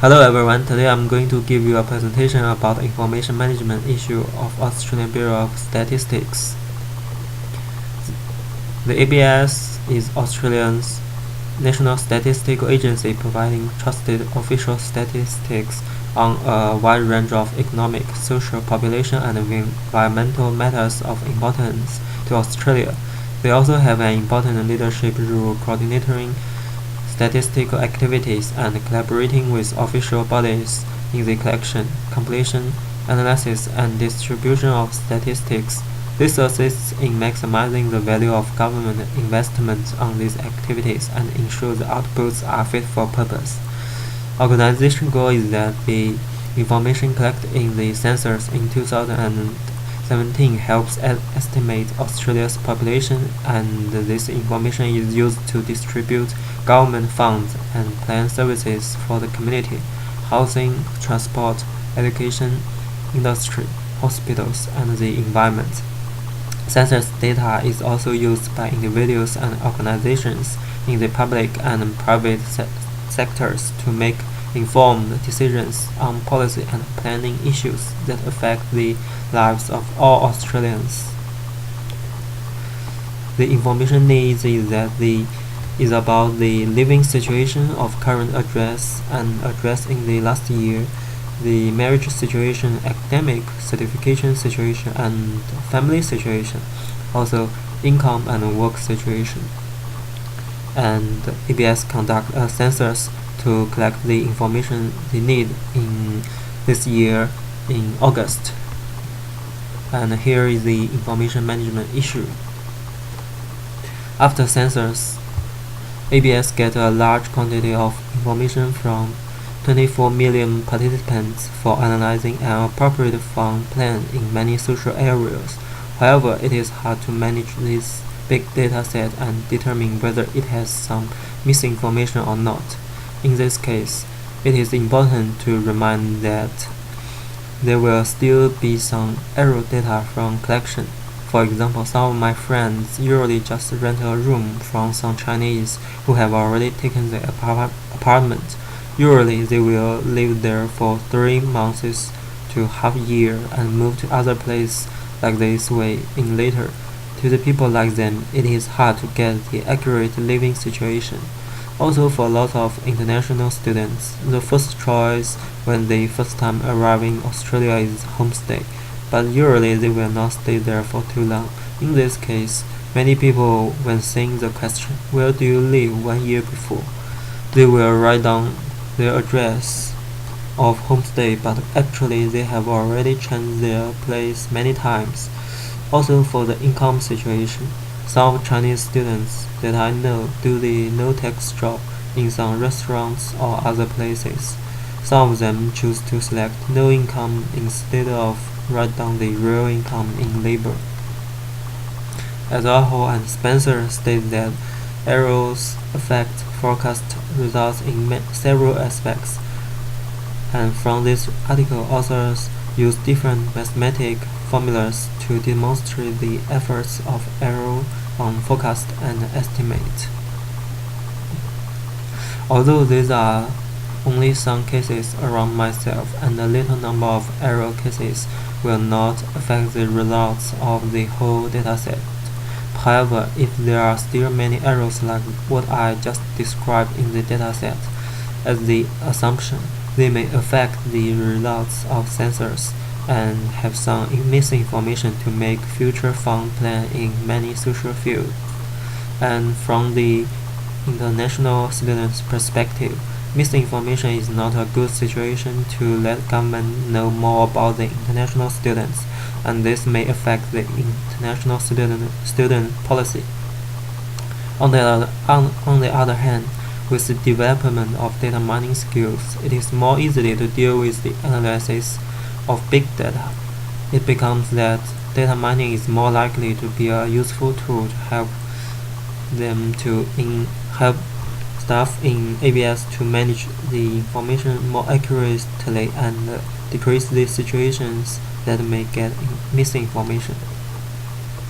Hello everyone, today I'm going to give you a presentation about the information management issue of Australian Bureau of Statistics. The ABS is Australia's national statistical agency providing trusted official statistics on a wide range of economic, social, population and environmental matters of importance to Australia. They also have an important leadership role coordinating statistical activities and collaborating with official bodies in the collection, compilation, analysis, and distribution of statistics. This assists in maximizing the value of government investment on these activities and ensures the outputs are fit for purpose. Organization goal is that the information collected in the census in 2017 helps estimate Australia's population, and this information is used to distribute government funds and plan services for the community, housing, transport, education, industry, hospitals, and the environment. Census data is also used by individuals and organizations in the public and private sectors to make informed decisions on policy and planning issues that affect the lives of all Australians. The information needs is about the living situation of current address and address in the last year, the marriage situation, academic certification situation, and family situation, also income and work situation. And ABS conduct a census to collect the information they need in this year in August. And here is the information management issue. After census, ABS get a large quantity of information from 24 million participants for analyzing an appropriate fund plan in many social areas. However, it is hard to manage this big data set and determine whether it has some misinformation or not. In this case, it is important to remind that there will still be some error data from collection. For example, some of my friends usually just rent a room from some Chinese who have already taken the apartment. Usually they will live there for 3 months to half a year and move to other place like this way in later. To the people like them, it is hard to get the accurate living situation. Also, for a lot of international students, the first choice when they first time arrive in Australia is homestay, but usually they will not stay there for too long. In this case, many people, when seeing the question, "Where do you live 1 year before?" they will write down their address of homestay, but actually they have already changed their place many times. Also, for the income situation, some Chinese students that I know do the no-tax job in some restaurants or other places. Some of them choose to select no income instead of write down the real income in labor. As Aho and Spencer state that errors affect forecast results in several aspects, and from this article, authors use different mathematic formulas to demonstrate the efforts of error on forecast and estimate. Although these are only some cases around myself, and a little number of error cases will not affect the results of the whole dataset. However, if there are still many errors like what I just described in the dataset as the assumption, they may affect the results of census and have some misinformation to make future fund plan in many social fields. And from the international students' perspective, misinformation is not a good situation to let government know more about the international students, and this may affect the international student policy. On the other hand, with the development of data mining skills, it is more easy to deal with the analysis of big data. It becomes that data mining is more likely to be a useful tool to help them to help staff in ABS to manage the information more accurately and decrease the situations that may get misinformation.